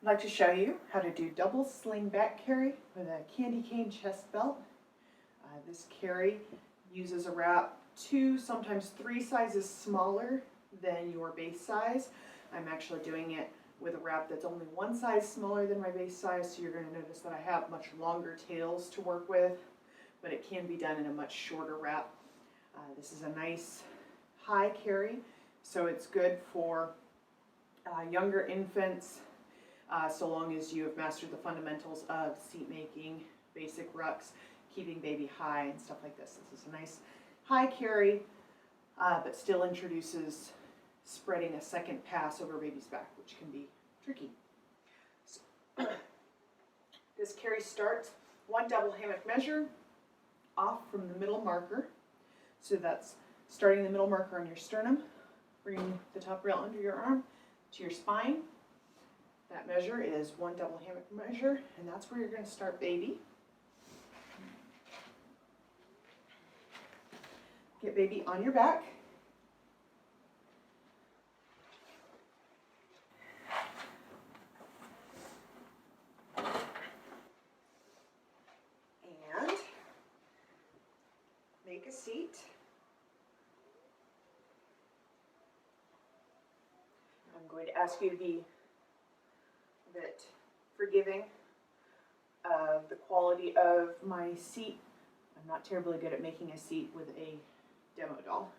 I'd like to show you how to do double sling back carry with a candy cane chest belt. This carry uses a wrap 2, sometimes 3 sizes smaller than your base size. I'm actually doing it with a wrap that's only 1 size smaller than my base size, so you're going to notice that I have much longer tails to work with, but it can be done in a much shorter wrap. This is a nice high carry, so it's good for younger infants, so long as you have mastered the fundamentals of seat making, basic rucks, keeping baby high and stuff like this. This is a nice high carry, but still introduces spreading a second pass over baby's back, which can be tricky. So, this carry starts 1 double hammock measure off from the middle marker. So that's starting the middle marker on your sternum, bringing the top rail under your arm to your spine. That measure is 1 double hammock measure, and that's where you're going to start baby. Get baby on your back. And make a seat. I'm going to ask you to be a bit forgiving of the quality of my seat. I'm not terribly good at making a seat with a demo doll.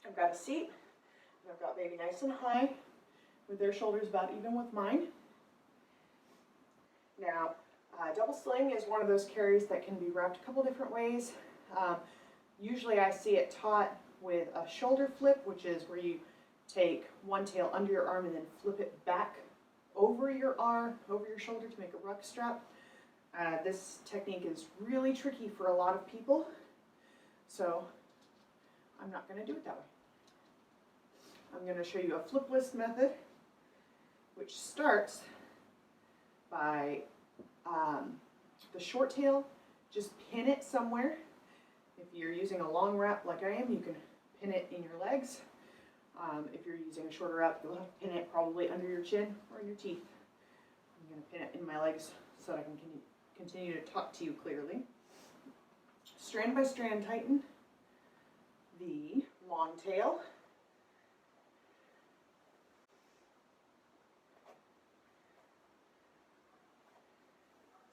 I've got a seat, and I've got baby nice and high with their shoulders about even with mine. Now, double sling is one of those carries that can be wrapped a couple different ways. Usually I see it taught with a shoulder flip, which is where you take one tail under your arm and then flip it back over your arm, over your shoulder to make a ruck strap. This technique is really tricky for a lot of people, so I'm not going to do it that way. I'm going to show you a flipless method, which starts by the short tail. Just pin it somewhere. If you're using a long wrap like I am, you can pin it in your legs. If you're using a shorter wrap, you'll have to pin it probably under your chin or in your teeth. I'm going to pin it in my legs so that I can continue to talk to you clearly. Strand by strand, tighten the long tail.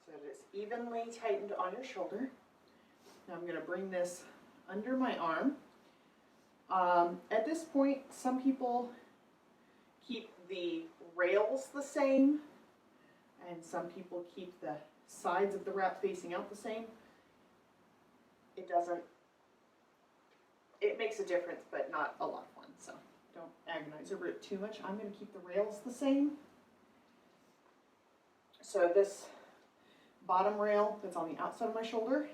So that it's evenly tightened on your shoulder. Now I'm going to bring this under my arm. At this point, some people keep the rails the same, and some people keep the sides of the wrap facing out the same. It makes a difference, but not a lot of fun, so don't agonize over it too much. I'm going to keep the rails the same. So this bottom rail that's on the outside of my shoulder,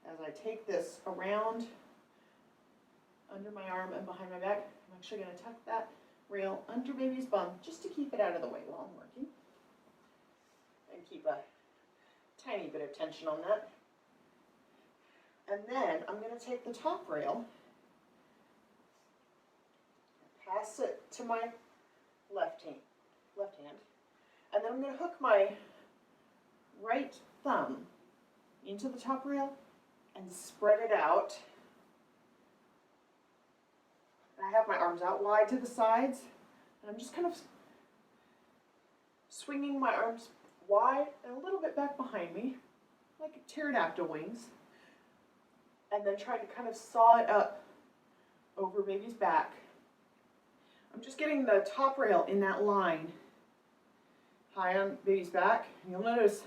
as I take this around under my arm and behind my back, I'm actually going to tuck that rail under baby's bum just to keep it out of the way while I'm working. And keep a tiny bit of tension on that. And then I'm going to take the top rail, pass it to my left hand, and then I'm going to hook my right thumb into the top rail and spread it out. And I have my arms out wide to the sides, and I'm just kind of swinging my arms wide and a little bit back behind me, like pterodactyl wings, and then trying to kind of saw it up over baby's back. I'm just getting the top rail in that line high on baby's back. You'll notice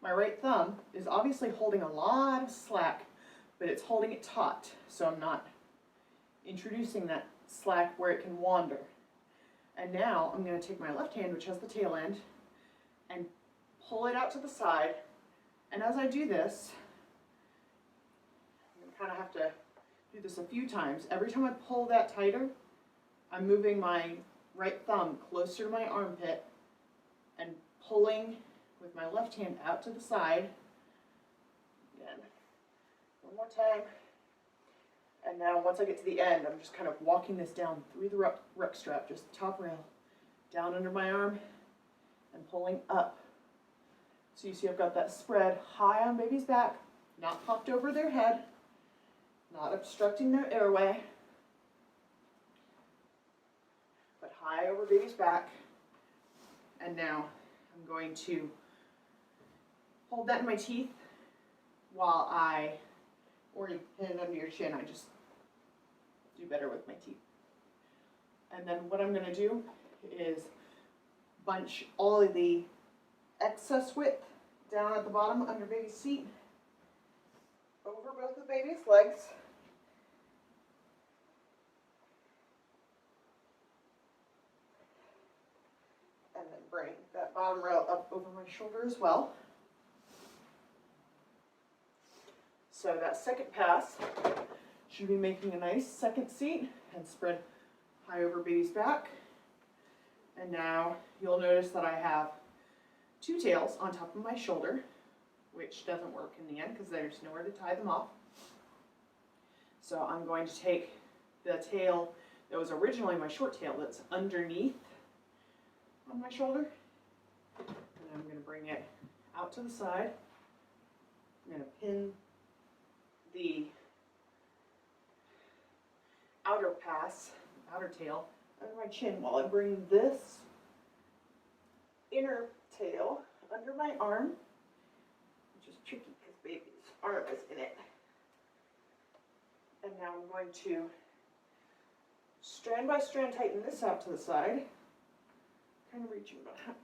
my right thumb is obviously holding a lot of slack, but it's holding it taut, so I'm not introducing that slack where it can wander. And now I'm going to take my left hand, which has the tail end, and pull it out to the side. And as I do this, I'm going to kind of have to do this a few times. Every time I pull that tighter, I'm moving my right thumb closer to my armpit and pulling with my left hand out to the side. Again, one more time. And now once I get to the end, I'm just kind of walking this down through the ruck strap, just the top rail, down under my arm, and pulling up. So you see I've got that spread high on baby's back, not popped over their head, not obstructing their airway, but high over baby's back. And now I'm going to hold that in my teeth while or you pin it under your chin. I just do better with my teeth. And then what I'm going to do is bunch all of the excess width down at the bottom under baby's seat, over both of baby's legs. And then bring that bottom rail up over my shoulder as well. So that second pass should be making a nice second seat and spread high over baby's back. And now you'll notice that I have two tails on top of my shoulder, which doesn't work in the end because there's nowhere to tie them off. So I'm going to take the tail that was originally my short tail that's underneath on my shoulder, and I'm going to bring it out to the side. I'm going to pin the outer tail under my chin while I bring this inner tail under my arm, which is tricky because baby's arm is in it. And now I'm going to strand by strand tighten this out to the side, kind of reaching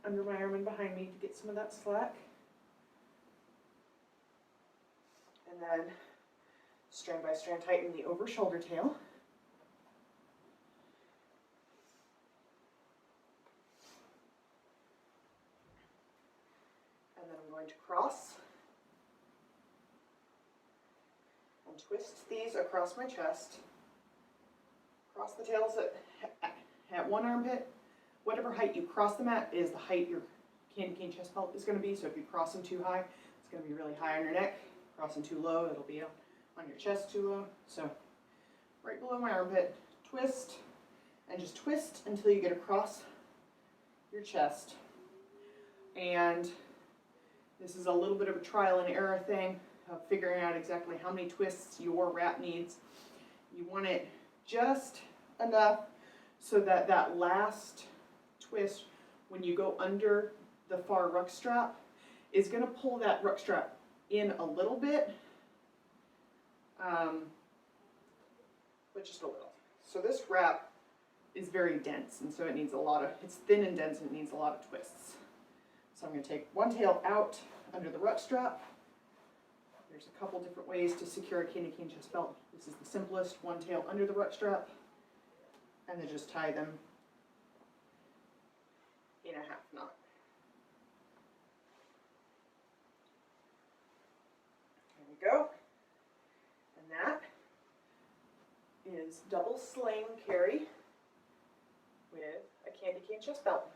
under my arm and behind me to get some of that slack. And then strand by strand tighten the over shoulder tail. And then I'm going to cross and twist these across my chest. Cross the tails at one armpit. Whatever height you cross them at is the height your candy cane chest belt is going to be. So if you cross them too high, it's going to be really high on your neck. Cross them too low, it'll be on your chest too low. So right below my armpit, twist, and just twist until you get across your chest. And this is a little bit of a trial and error thing of figuring out exactly how many twists your wrap needs. You want it just enough so that that last twist, when you go under the far ruck strap, is going to pull that ruck strap in a little bit, but just a little. So this wrap is very dense, and so it needs a lot of, it's thin and dense, and it needs a lot of twists. So I'm going to take one tail out under the ruck strap. There's a couple different ways to secure a candy cane chest belt. This is the simplest, one tail under the ruck strap, and then just tie them in a half knot. There we go. And that is double sling carry with a candy cane chest belt.